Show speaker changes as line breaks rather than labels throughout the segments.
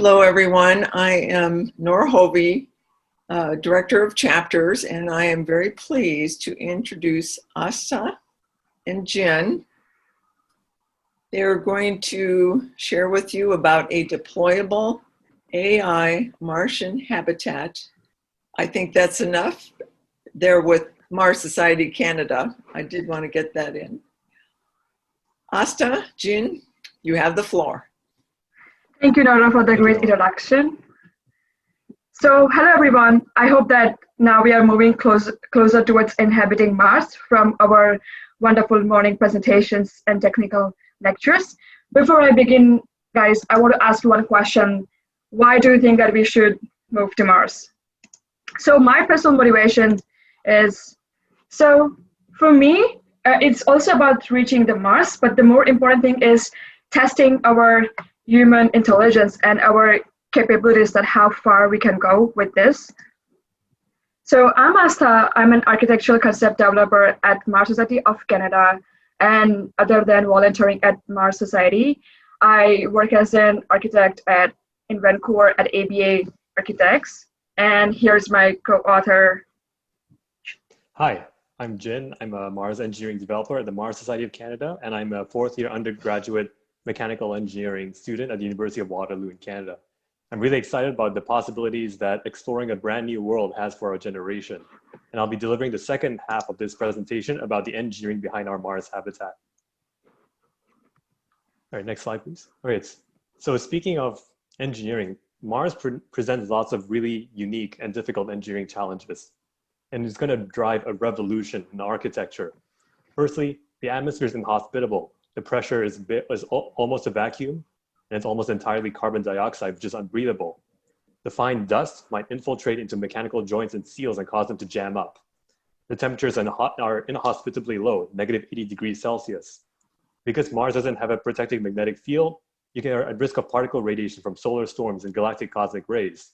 Hello, everyone. I am Nora Hovey, Director of Chapters, and I am very pleased to introduce Asta and Jen. They're going to share with you about a deployable AI Martian habitat. I think that's enough. They're with Mars Society Canada. I did want to get that in. Asta, Jen, you have the floor.
Thank you, Nora, for the great introduction. So, hello, everyone. I hope that now we are moving closer towards inhabiting Mars from our wonderful morning presentations and technical lectures. Before I begin, guys, I want to ask you one question. Why do you think that we should move to Mars? So, my personal motivation is, for me, it's also about reaching the Mars, but the more important thing is testing our human intelligence and our capabilities, that how far we can go with this. So I'm Asta. I'm an architectural concept developer at Mars Society of Canada, and other than volunteering at Mars Society, I work as an architect in Vancouver at ABA Architects. And here's my co-author.
Hi, I'm Jin. I'm a Mars engineering developer at the Mars Society of Canada, and I'm a fourth-year undergraduate mechanical engineering student at the University of Waterloo in Canada. I'm really excited about the possibilities that exploring a brand new world has for our generation. And I'll be delivering the second half of this presentation about the engineering behind our Mars habitat. All right, next slide, please. All right, so speaking of engineering, Mars presents lots of really unique and difficult engineering challenges. And it's going to drive a revolution in architecture. Firstly, the atmosphere is inhospitable. The pressure is almost a vacuum, and it's almost entirely carbon dioxide, which is unbreathable. The fine dust might infiltrate into mechanical joints and seals and cause them to jam up. The temperatures are inhospitably low, -80 degrees Celsius. Because Mars doesn't have a protective magnetic field, you are at risk of particle radiation from solar storms and galactic cosmic rays.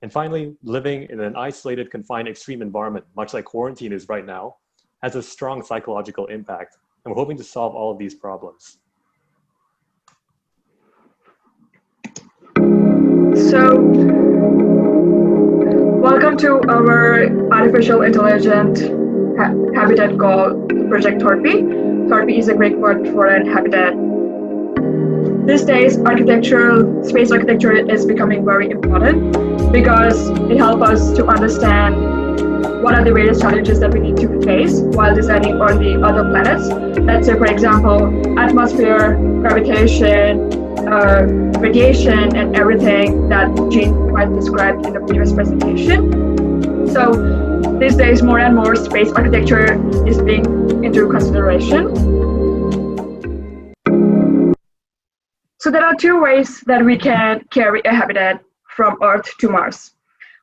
And finally, living in an isolated, confined, extreme environment, much like quarantine is right now, has a strong psychological impact. And we're hoping to solve all of these problems.
So, welcome to our artificial intelligent habitat called Project Thorpe. Thorpe is a Greek word for an habitat. These days, space architecture is becoming very important because it helps us to understand what are the various challenges that we need to face while designing on the other planets. Let's say, for example, atmosphere, gravitation, radiation, and everything that Jean quite described in the previous presentation. So these days, more and more space architecture is being into consideration. So there are two ways that we can carry a habitat from Earth to Mars.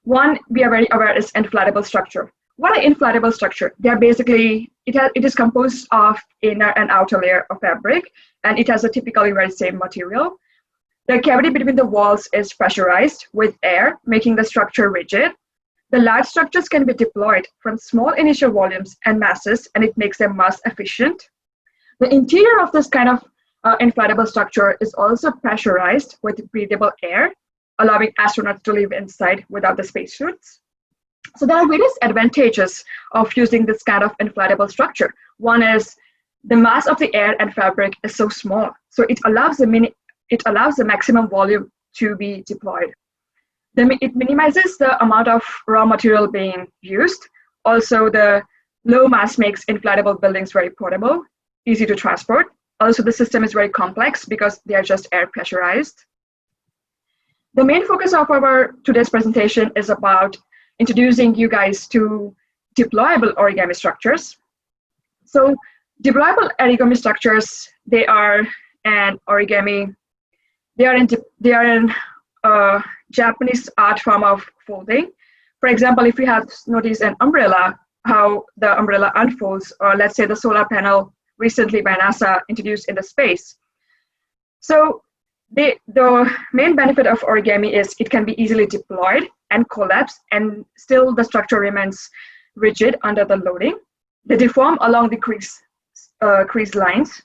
One, we are very aware, is inflatable structure. What are inflatable structure? They are basically, it is composed of inner and outer layer of fabric, and it has a typically very same material. The cavity between the walls is pressurized with air, making the structure rigid. The large structures can be deployed from small initial volumes and masses, and it makes them mass efficient. The interior of this kind of inflatable structure is also pressurized with breathable air, allowing astronauts to live inside without the spacesuits. So there are various advantages of using this kind of inflatable structure. One is the mass of the air and fabric is so small, so it allows the maximum volume to be deployed. Then it minimizes the amount of raw material being used. Also, the low mass makes inflatable buildings very portable, easy to transport. Also, the system is very complex because they are just air pressurized. The main focus of our today's presentation is about introducing you guys to deployable origami structures. So deployable origami structures, they are an origami. They are in Japanese art form of folding. For example, if you have noticed an umbrella, how the umbrella unfolds, or let's say the solar panel recently by NASA introduced in the space. So the main benefit of origami is it can be easily deployed and collapse, and still the structure remains rigid under the loading. They deform along the crease lines.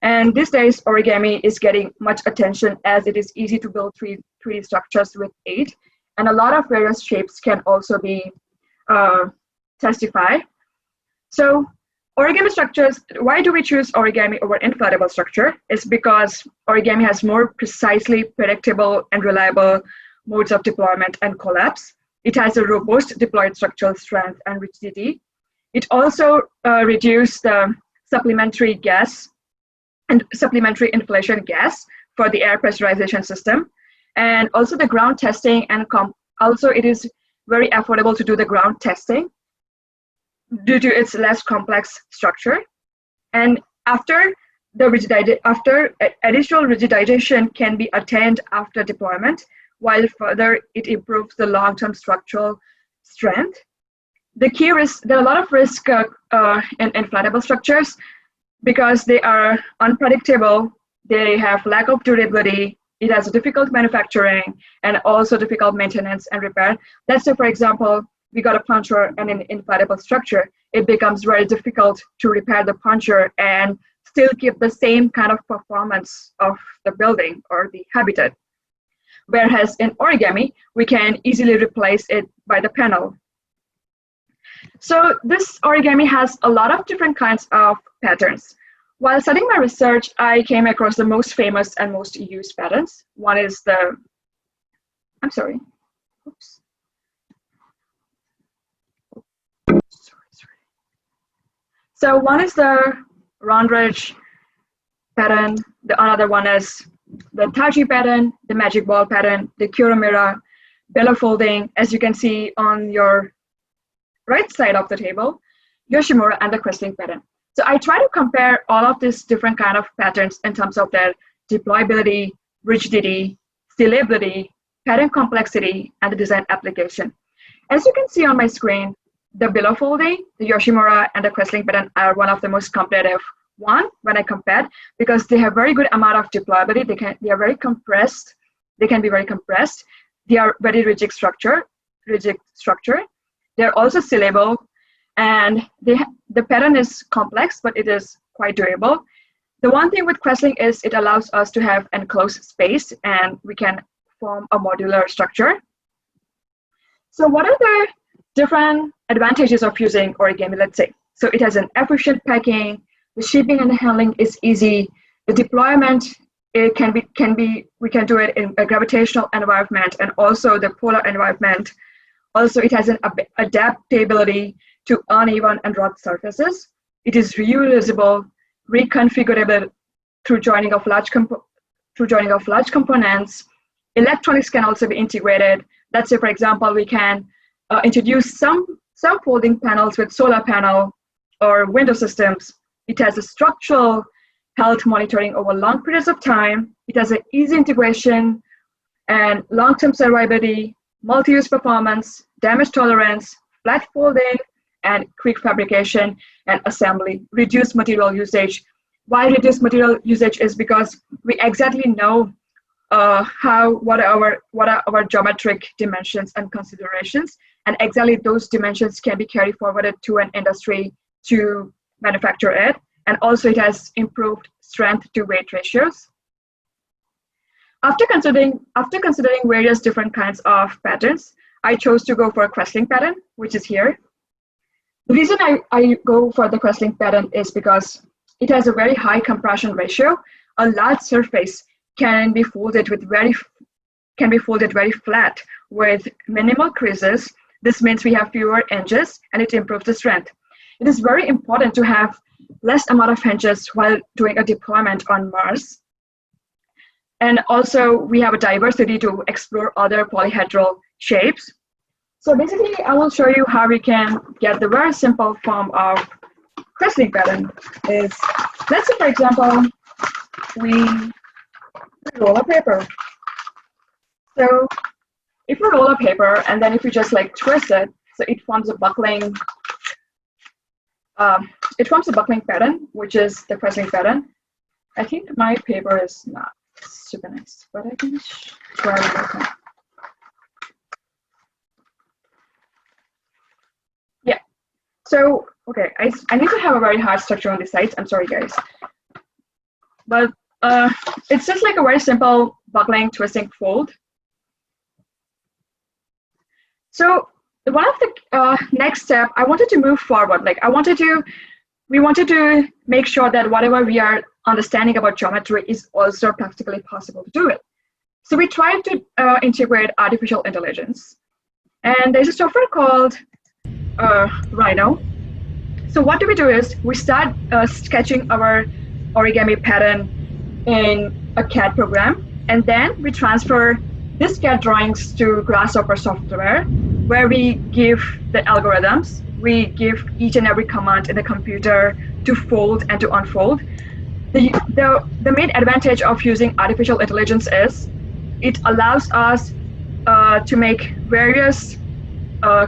And these days, origami is getting much attention as it is easy to build 3D structures with it. And a lot of various shapes can also be testified. So origami structures, why do we choose origami over inflatable structure? It's because origami has more precisely predictable and reliable modes of deployment and collapse. It has a robust deployed structural strength and rigidity. It also reduces the supplementary gas and supplementary inflation gas for the air pressurization system. And also the ground testing, and also it is very affordable to do the ground testing due to its less complex structure. And after additional rigidization can be attained after deployment, while further it improves the long-term structural strength. The key risk, there are a lot of risk in inflatable structures because they are unpredictable, they have lack of durability, it has a difficult manufacturing, and also difficult maintenance and repair. Let's say, for example, we got a puncture and an inflatable structure, it becomes very difficult to repair the puncture and still keep the same kind of performance of the building or the habitat. Whereas in origami, we can easily replace it by the panel. So this origami has a lot of different kinds of patterns. While studying my research, I came across the most famous and most used patterns. One is the, I'm sorry, oops. So one is the round ridge pattern, the another one is the Taji pattern, the magic ball pattern, the YOSHIMURA, bellow folding, as you can see on your right side of the table, YOSHIMURA, and the KRESTLING pattern. So I try to compare all of these different kind of patterns in terms of their deployability, rigidity, stealability, pattern complexity, and the design application. As you can see on my screen, the bellow folding, the YOSHIMURA, and the KRESTLING pattern are one of the most competitive one when I compared, because they have very good amount of deployability. They are very compressed. They can be very compressed. They are very rigid structure. They're also sealable, and the pattern is complex, but it is quite durable. The one thing with KRESTLING is it allows us to have enclosed space, and we can form a modular structure. So what are the different advantages of using origami, let's say? So it has an efficient packing, the shipping and handling is easy, the deployment, we can do it in a gravitational environment and also the polar environment. Also, it has an adaptability to uneven and rough surfaces. It is reusable, reconfigurable through joining of large components. Electronics can also be integrated. Let's say, for example, we can introduce some folding panels with solar panel or window systems. It has a structural health monitoring over long periods of time. It has an easy integration and long-term survivability, multi-use performance, damage tolerance, flat folding, and quick fabrication and assembly. Reduced material usage. Why reduced material usage is because we exactly know what are our geometric dimensions and considerations, and exactly those dimensions can be carried forwarded to an industry to manufacture it. And also it has improved strength to weight ratios. After considering various different kinds of patterns, I chose to go for a KRESTLING pattern, which is here. The reason I go for the KRESTLING pattern is because it has a very high compression ratio. A large surface can be folded very flat with minimal creases. This means we have fewer hinges and it improves the strength. It is very important to have less amount of hinges while doing a deployment on Mars. And also we have a diversity to explore other polyhedral shapes. So basically I will show you how we can get the very simple form of KRESTLING pattern. Is, let's say for example, we roll a paper. So if we roll a paper and then if we just like twist it, so it forms a buckling pattern, which is the KRESTLING pattern. I think my paper is not super nice, but I can try one. Yeah. So okay, I need to have a very hard structure on the sides. I'm sorry, guys. but it's just like a very simple buckling, twisting, fold. So one of the next step, I wanted to move forward. Like we wanted to make sure that whatever we are understanding about geometry is also practically possible to do it. So we tried to integrate artificial intelligence. And there's a software called Rhino. So what do we do is we start sketching our origami pattern in a CAD program, and then we transfer this CAD drawings to Grasshopper software, where we give the algorithms, we give each and every command in the computer to fold and to unfold. The main advantage of using artificial intelligence is it allows us to make various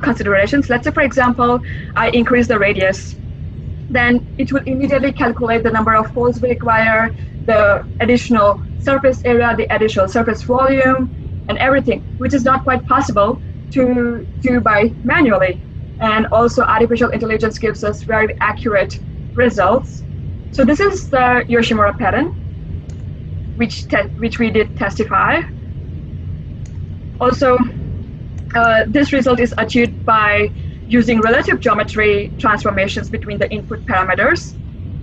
considerations. Let's say, for example, I increase the radius, then it will immediately calculate the number of folds we require, the additional surface area, the additional surface volume, and everything, which is not quite possible to do by manually. And also artificial intelligence gives us very accurate results. So this is the YOSHIMURA pattern, which we did testify. Also, this result is achieved by using relative geometry transformations between the input parameters.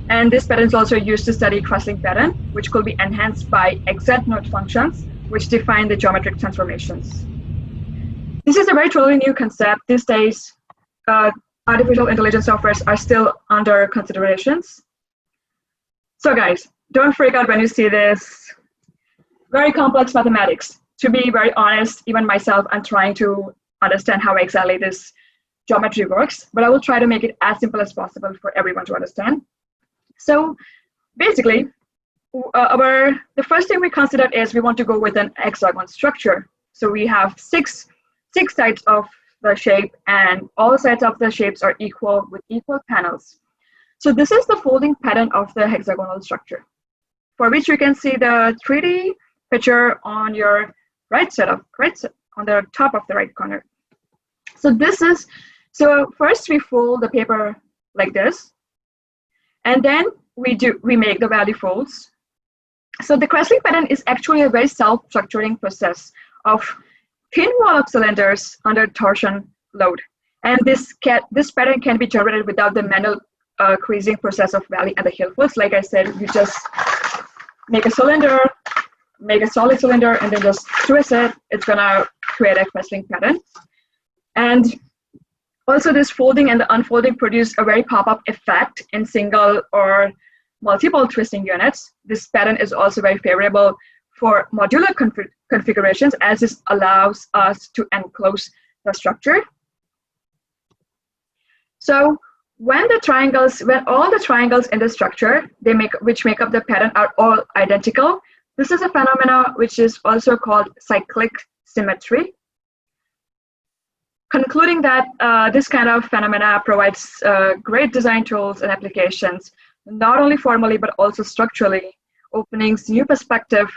And this pattern is also used to study KRESTLING pattern, which could be enhanced by exact node functions, which define the geometric transformations. This is a very totally new concept. These days, artificial intelligence softwares are still under considerations. So guys, don't freak out when you see this. Very complex mathematics. To be very honest, even myself, I'm trying to understand how exactly this geometry works, but I will try to make it as simple as possible for everyone to understand. So basically, the first thing we considered is we want to go with an hexagon structure. So we have six sides of the shape, and all sides of the shapes are equal with equal panels. So this is the folding pattern of the hexagonal structure, for which you can see the 3D picture on your on the top of the right corner. So first we fold the paper like this, and then we make the value folds. So the KRESTLING pattern is actually a very self-structuring process of thin wall of cylinders under torsion load. And this pattern can be generated without the manual creasing process of valley and the hill folds. Like I said, you just make a cylinder, make a solid cylinder, and then just twist it. It's gonna create a KRESTLING pattern. And also this folding and the unfolding produce a very pop-up effect in single or multiple twisting units. This pattern is also very favorable for modular configurations, as this allows us to enclose the structure. So when all the triangles in the structure which make up the pattern are all identical, this is a phenomena which is also called cyclic symmetry. Concluding that this kind of phenomena provides great design tools and applications, not only formally but also structurally, opening new perspective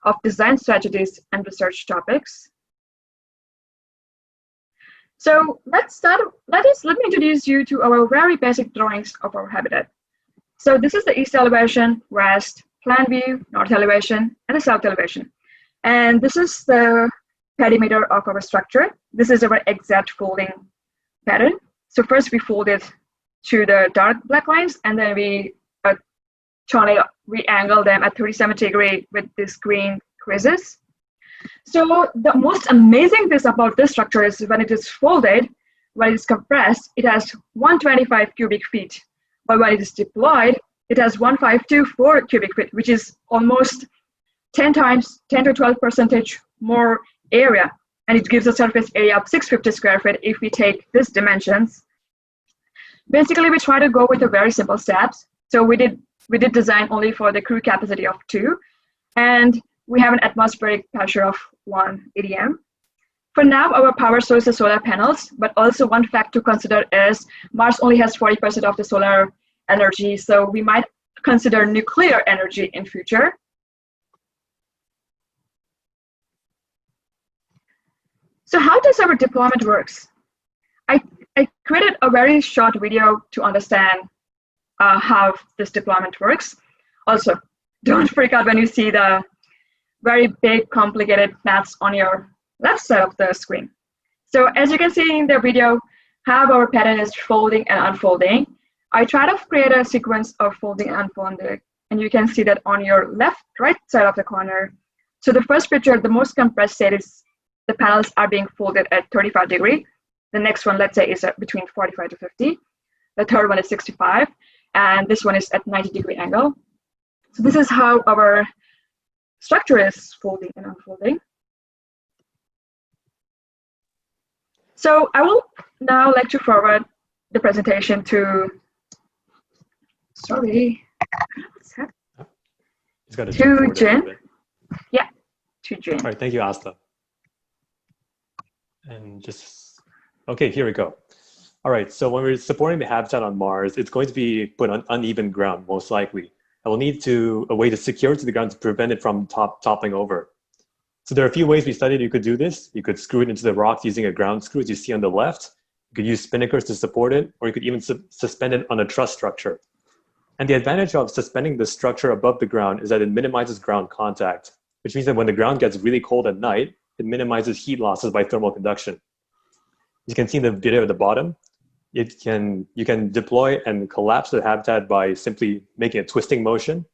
of design strategies and research topics. So let me introduce you to our very basic drawings of our habitat. So this is the east elevation, west, plan view, north elevation, and the south elevation. And this is the perimeter of our structure. This is our exact folding pattern. So first we fold it to the dark black lines, and then we angle them at 37 degrees with these green creases. So the most amazing thing about this structure is when it is folded, when it is compressed, it has 125 cubic feet. But when it is deployed, it has 1524 cubic feet, which is almost 10 to 12% more area. And it gives a surface area of 650 square feet if we take these dimensions. Basically, we try to go with a very simple steps. So we did design only for the crew capacity of 2, and we have an atmospheric pressure of 1 atm. For now, our power source is solar panels, but also one fact to consider is Mars only has 40% of the solar energy, so we might consider nuclear energy in future. So how does our deployment works? I created a very short video to understand how this deployment works. Also, don't freak out when you see the very big, complicated maths on your left side of the screen. So as you can see in the video, how our pattern is folding and unfolding. I try to create a sequence of folding and unfolding, and you can see that on your right side of the corner. So the first picture, the most compressed state is the panels are being folded at 35 degrees. The next one, let's say, is at between 45 to 50. The third one is 65, and this one is at 90-degree angle. So this is how our structure is folding and unfolding. So I will now like to forward the presentation to, sorry, what's that? To Jen. Yeah, to Jen.
All right, thank you, Asta. And just, okay, here we go. All right, so when we're supporting the habitat on Mars, it's going to be put on uneven ground, most likely. And we'll need a way to secure it to the ground to prevent it from toppling over. So there are a few ways we studied you could do this. You could screw it into the rocks using a ground screw, as you see on the left. You could use spinnakers to support it, or you could even suspend it on a truss structure. And the advantage of suspending the structure above the ground is that it minimizes ground contact, which means that when the ground gets really cold at night, it minimizes heat losses by thermal conduction. You can see in the video at the bottom, you can deploy and collapse the habitat by simply making a twisting motion.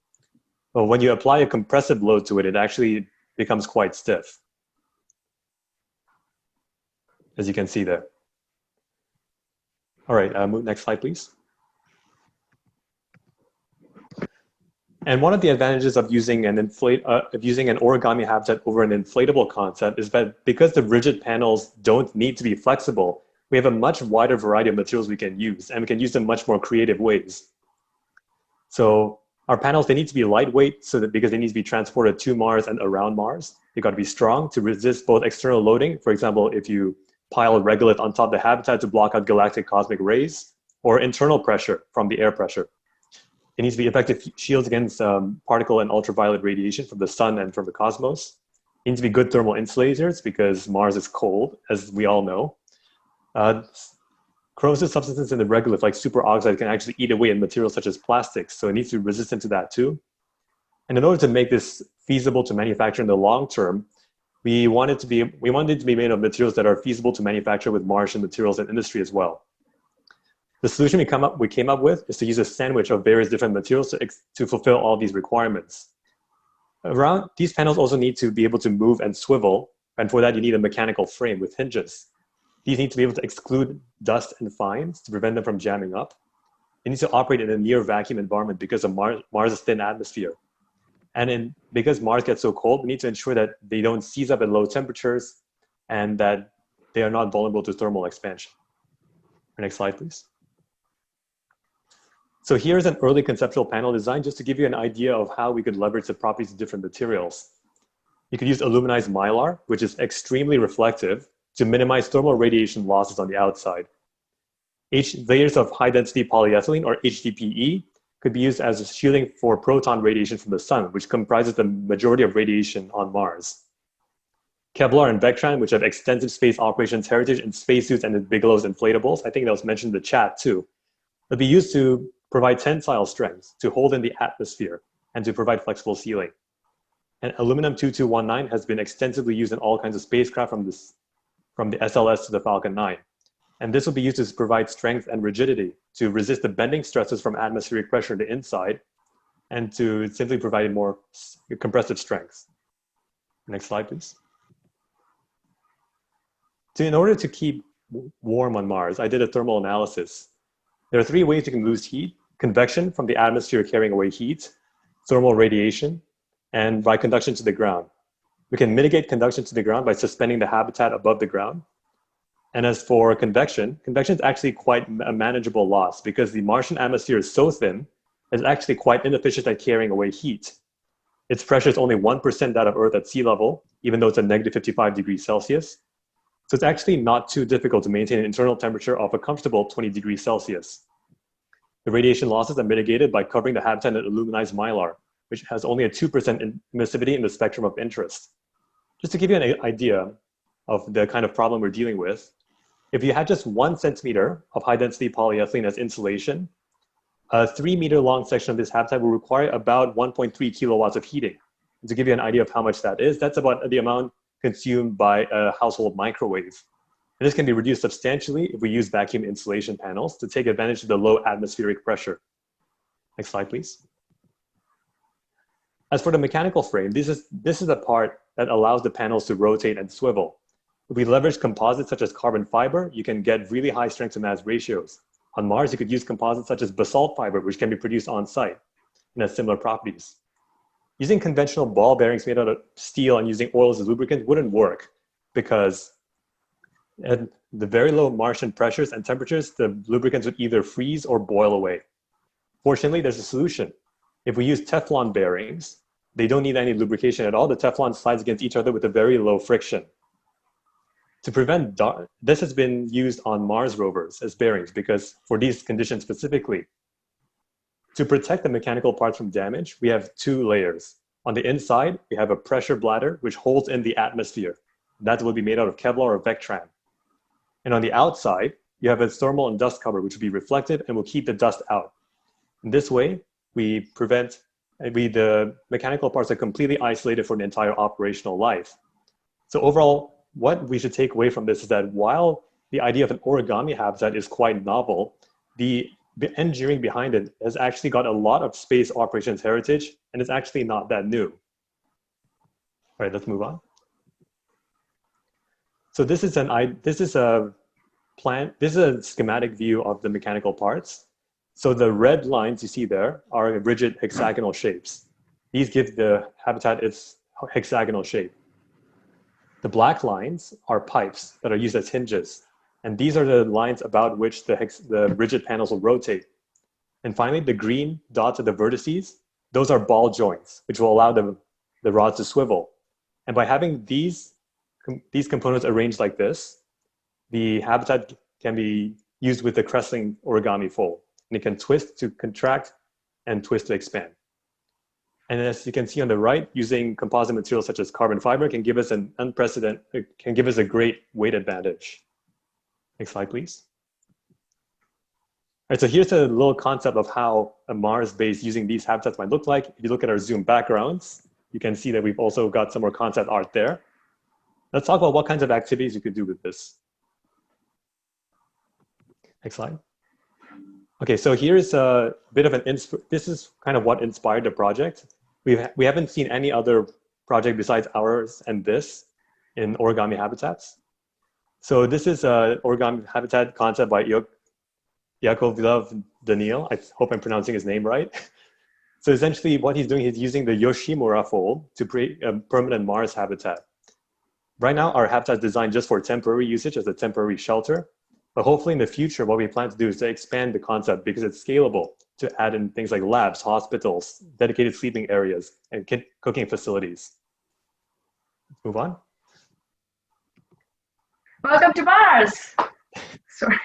But when you apply a compressive load to it, it actually becomes quite stiff, as you can see there. All right, next slide, please. And one of the advantages of using an origami habitat over an inflatable concept is that because the rigid panels don't need to be flexible, we have a much wider variety of materials we can use, and we can use them much more creative ways. So our panels, they need to be lightweight because they need to be transported to Mars and around Mars. They've got to be strong to resist both external loading. For example, if you pile a regolith on top of the habitat to block out galactic cosmic rays, or internal pressure from the air pressure. It needs to be effective shields against particle and ultraviolet radiation from the sun and from the cosmos. It needs to be good thermal insulators because Mars is cold, as we all know. Corrosive substances in the regolith, like superoxide, can actually eat away in materials such as plastics, so it needs to be resistant to that too. And in order to make this feasible to manufacture in the long term, we wanted it to be made of materials that are feasible to manufacture with Martian materials and industry as well. The solution we came up with is to use a sandwich of various different materials to fulfill all these requirements. These panels also need to be able to move and swivel, and for that you need a mechanical frame with hinges. These need to be able to exclude dust and fines to prevent them from jamming up. They need to operate in a near vacuum environment because of Mars' thin atmosphere. And because Mars gets so cold, we need to ensure that they don't seize up at low temperatures and that they are not vulnerable to thermal expansion. Next slide, please. So here's an early conceptual panel design just to give you an idea of how we could leverage the properties of different materials. You could use aluminized mylar, which is extremely reflective, to minimize thermal radiation losses on the outside. Layers of high-density polyethylene, or HDPE, could be used as a shielding for proton radiation from the sun, which comprises the majority of radiation on Mars. Kevlar and Vectran, which have extensive space operations heritage in spacesuits and in Bigelow's inflatables, I think that was mentioned in the chat too, they'll be used to provide tensile strength to hold in the atmosphere and to provide flexible sealing. And aluminum 2219 has been extensively used in all kinds of spacecraft from the SLS to the Falcon 9. And this will be used to provide strength and rigidity to resist the bending stresses from atmospheric pressure in the inside and to simply provide more compressive strength. Next slide, please. So in order to keep warm on Mars, I did a thermal analysis. There are three ways you can lose heat: convection from the atmosphere carrying away heat, thermal radiation, and by conduction to the ground. We can mitigate conduction to the ground by suspending the habitat above the ground. And as for convection, convection is actually quite a manageable loss because the Martian atmosphere is so thin, it's actually quite inefficient at carrying away heat. Its pressure is only 1% that of Earth at sea level, even though it's a negative 55 degrees Celsius. So it's actually not too difficult to maintain an internal temperature of a comfortable 20 degrees Celsius. The radiation losses are mitigated by covering the habitat in aluminized mylar, which has only a 2% emissivity in the spectrum of interest. Just to give you an idea of the kind of problem we're dealing with, if you had just 1 centimeter of high-density polyethylene as insulation, A 3-meter long section of this habitat will require about 1.3 kilowatts of heating. And to give you an idea of how much that is, that's about the amount consumed by a household microwave. And this can be reduced substantially if we use vacuum insulation panels to take advantage of the low atmospheric pressure. Next slide, please. As for the mechanical frame, this is the part that allows the panels to rotate and swivel. If we leverage composites such as carbon fiber, you can get really high strength to mass ratios. On Mars, you could use composites such as basalt fiber, which can be produced on site and has similar properties. Using conventional ball bearings made out of steel and using oil as a lubricant wouldn't work because at the very low Martian pressures and temperatures, the lubricants would either freeze or boil away. Fortunately, there's a solution. If we use Teflon bearings, they don't need any lubrication at all. The Teflon slides against each other with a very low friction. To prevent this has been used on Mars rovers as bearings because for these conditions specifically. To protect the mechanical parts from damage, we have 2 layers. On the inside, we have a pressure bladder which holds in the atmosphere. That will be made out of Kevlar or Vectran. And on the outside, you have a thermal and dust cover which will be reflective and will keep the dust out. In this way, we prevent the mechanical parts are completely isolated for the entire operational life. So overall, what we should take away from this is that while the idea of an origami habitat is quite novel, the engineering behind it has actually got a lot of space operations heritage, and it's actually not that new. All right, let's move on. So this is a schematic view of the mechanical parts. So the red lines you see there are rigid hexagonal shapes. These give the habitat its hexagonal shape. The black lines are pipes that are used as hinges. And these are the lines about which the rigid panels will rotate. And finally, the green dots at the vertices, those are ball joints, which will allow the rods to swivel. And by having these components arranged like this, the habitat can be used with the KRESTLING origami fold. And it can twist to contract and twist to expand. And as you can see on the right, using composite materials such as carbon fiber can give us a great weight advantage. Next slide, please. All right, so here's a little concept of how a Mars base using these habitats might look like. If you look at our Zoom backgrounds, you can see that we've also got some more concept art there. Let's talk about what kinds of activities you could do with this. Next slide. Okay, so here's a bit of this is kind of what inspired the project. We haven't seen any other project besides ours and this in origami habitats. So this is an origami habitat concept by Yakovlev Daniil. I hope I'm pronouncing his name right. So essentially what he's doing, he's using the YOSHIMURA fold to create a permanent Mars habitat. Right now, our habitat is designed just for temporary usage as a temporary shelter. But hopefully in the future, what we plan to do is to expand the concept because it's scalable to add in things like labs, hospitals, dedicated sleeping areas, and cooking facilities. Let's move on.
Welcome to Mars. Sorry.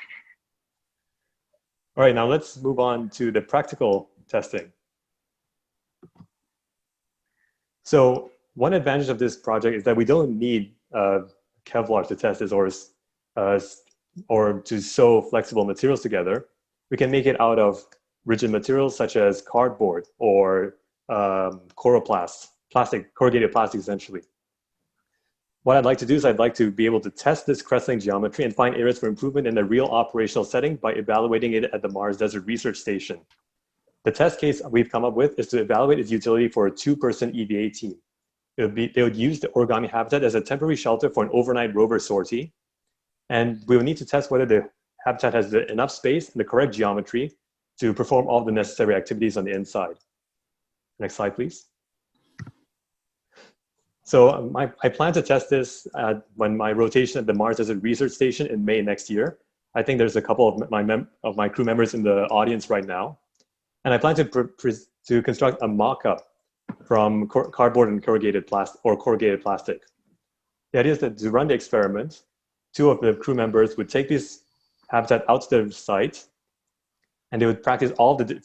All right, now let's move on to the practical testing. So one advantage of this project is that we don't need Kevlar to test this or to sew flexible materials together. We can make it out of rigid materials such as cardboard or coroplast, corrugated plastic essentially. What I'd like to do is I'd like to be able to test this KRESTLING geometry and find areas for improvement in a real operational setting by evaluating it at the Mars Desert Research Station. The test case we've come up with is to evaluate its utility for a 2-person EVA team. They would use the origami habitat as a temporary shelter for an overnight rover sortie. And we will need to test whether the habitat has enough space and the correct geometry to perform all the necessary activities on the inside. Next slide, please. So I plan to test this when my rotation at the Mars Desert Research Station in May next year. I think there's a couple of my crew members in the audience right now. And I plan to construct a mock-up from cardboard and corrugated plastic. The idea is that to run the experiment, 2 of the crew members would take this habitat out to the site, and they would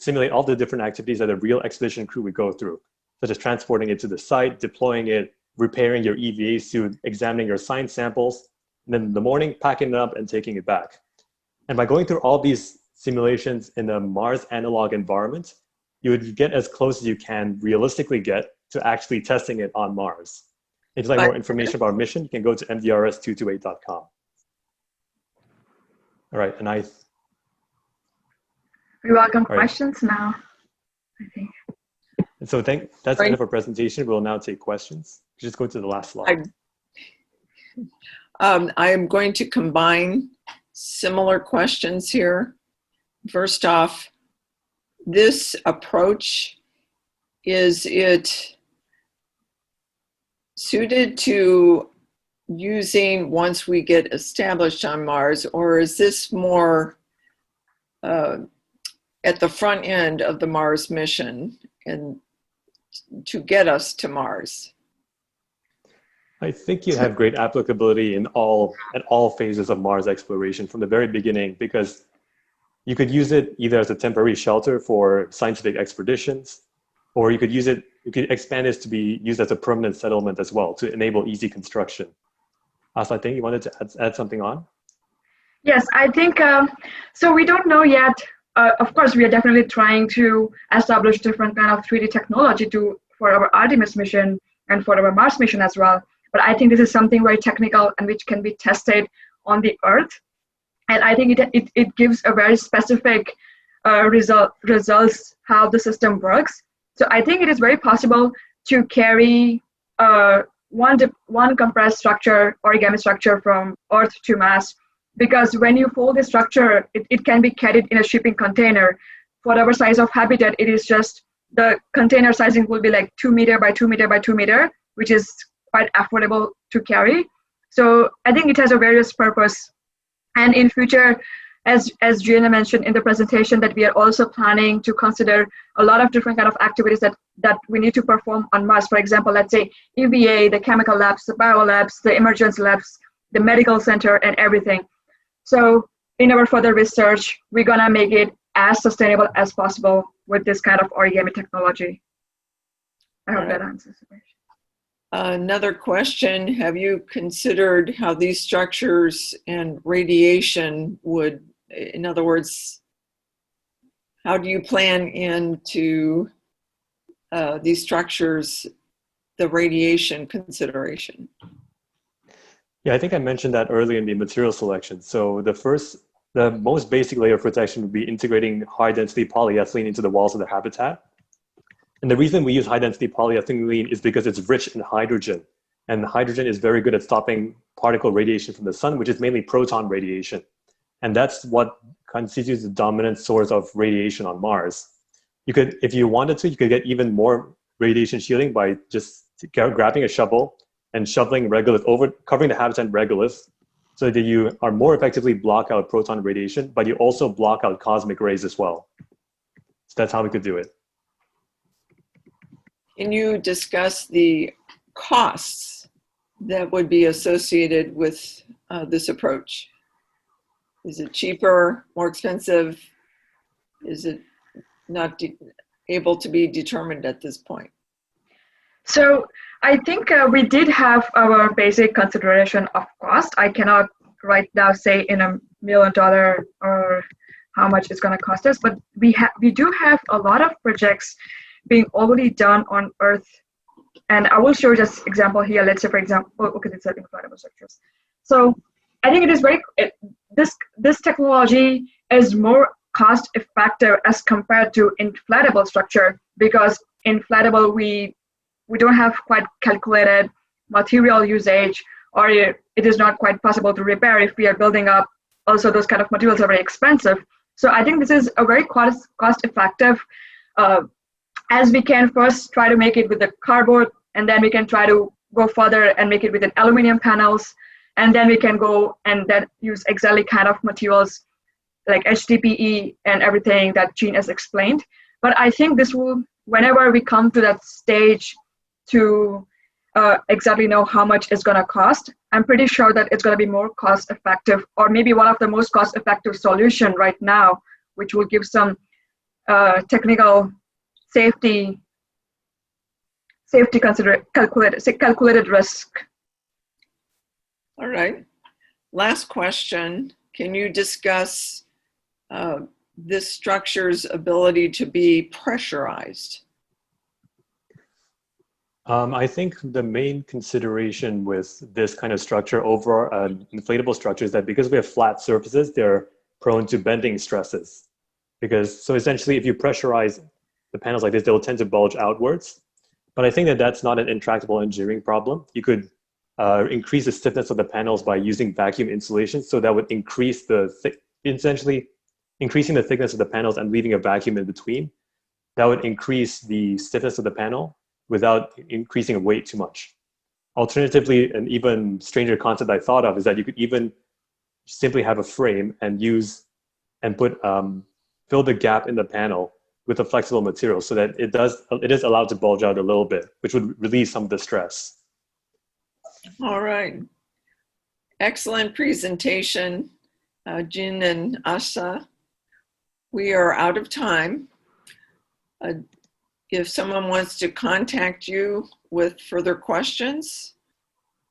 simulate all the different activities that a real expedition crew would go through, such as transporting it to the site, deploying it, repairing your EVA suit, examining your science samples, and then in the morning, packing it up and taking it back. And by going through all these simulations in a Mars analog environment, you would get as close as you can realistically get to actually testing it on Mars. If you'd like more information about our mission, you can go to mdrs228.com. All right, and
we welcome questions now, I think.
And so that's the end of our presentation. We'll now take questions. Just go to the last slide.
I am going to combine similar questions here. First off, this approach, is it suited to using once we get established on Mars, or is this more at the front end of the Mars mission and to get us to Mars?
I think you have great applicability at all phases of Mars exploration from the very beginning, because you could use it either as a temporary shelter for scientific expeditions, or you could expand this to be used as a permanent settlement as well to enable easy construction. Asa, I think you wanted to add something on?
Yes, I think, so we don't know yet. Of course, we are definitely trying to establish different kind of 3D technology for our Artemis mission and for our Mars mission as well. But I think this is something very technical and which can be tested on the Earth. And I think it gives a very specific results how the system works. So I think it is very possible to carry one compressed structure, origami structure from Earth to Mars, because when you fold the structure, it can be carried in a shipping container. For whatever size of habitat, it is just the container sizing will be like 2 meter by 2 meter by 2 meter, which is quite affordable to carry. So I think it has a various purpose. And in future, as Gina mentioned in the presentation, that we are also planning to consider a lot of different kind of activities that we need to perform on Mars. For example, let's say EVA, the chemical labs, the bio labs, the emergency labs, the medical center, and everything. So in our further research, we're gonna make it as sustainable as possible with this kind of origami technology. I hope that answers the question.
Another question, have you considered how these structures and radiation would, in other words, how do you plan into these structures the radiation consideration?
Yeah, I think I mentioned that earlier in the material selection. So the most basic layer of protection would be integrating high density polyethylene into the walls of the habitat. And the reason we use high density polyethylene is because it's rich in hydrogen. And hydrogen is very good at stopping particle radiation from the sun, which is mainly proton radiation. And that's what constitutes the dominant source of radiation on Mars. You could, if you wanted to, you could get even more radiation shielding by just grabbing a shovel and shoveling regolith over, covering the habitat in regolith, so that you are more effectively block out proton radiation, but you also block out cosmic rays as well. So that's how we could do it.
Can you discuss the costs that would be associated with this approach? Is it cheaper, more expensive? Is it not able to be determined at this point?
So I think we did have our basic consideration of cost. I cannot right now say in $1 million or how much it's going to cost us, but we do have a lot of projects being already done on Earth. And I will show just example here. Let's say, for example, okay, it's inflatable structures. So I think it is this technology is more cost effective as compared to inflatable structure, because inflatable, we don't have quite calculated material usage, or it is not quite possible to repair if we are building up. Also, those kind of materials are very expensive. So I think this is a very cost effective, as we can first try to make it with the cardboard, and then we can try to go further and make it with an aluminum panels, and then we can go and then use exactly kind of materials like HDPE and everything that Jean has explained. But I think this will, whenever we come to that stage to exactly know how much it's going to cost, I'm pretty sure that it's going to be more cost effective, or maybe one of the most cost effective solution right now, which will give some technical safety calculated risk. All
right. Last question. Can you discuss this structure's ability to be pressurized?
I think the main consideration with this kind of structure over an inflatable structure is that because we have flat surfaces, they're prone to bending stresses. So essentially, if you pressurize the panels like this, they'll tend to bulge outwards. But I think that that's not an intractable engineering problem. You could increase the stiffness of the panels by using vacuum insulation. So that would increase essentially increasing the thickness of the panels and leaving a vacuum in between. That would increase the stiffness of the panel without increasing the weight too much. Alternatively, an even stranger concept I thought of is that you could even simply have a frame and fill the gap in the panel with a flexible material so that it is allowed to bulge out a little bit, which would release some of the stress.
All right. Excellent presentation, Jin and Asa. We are out of time. If someone wants to contact you with further questions,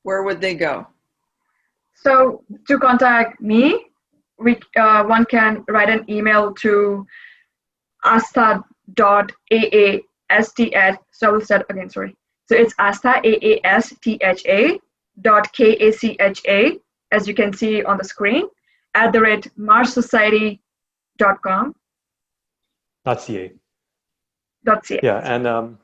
where would they go?
So to contact me, one can write an email to asta.aast so I will start again, sorry. So it's asta.kacha, as you can see on the screen, @marssociety.com.
.ca.
.ca.
Yeah, and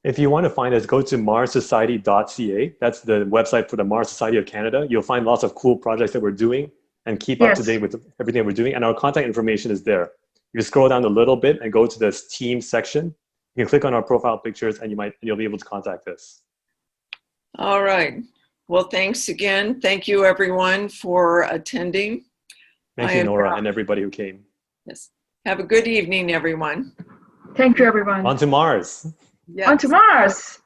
if you want to find us, go to marssociety.ca. That's the website for the Mars Society of Canada. You'll find lots of cool projects that we're doing and keep up to date with everything we're doing. And our contact information is there. You scroll down a little bit and go to this team section. You can click on our profile pictures and you'll be able to contact us.
All right. Well, thanks again. Thank you everyone for attending.
Thank you, Nora, and everybody who came.
Yes. Have a good evening, everyone.
Thank you, everyone.
On to Mars.
Yes.
On to Mars.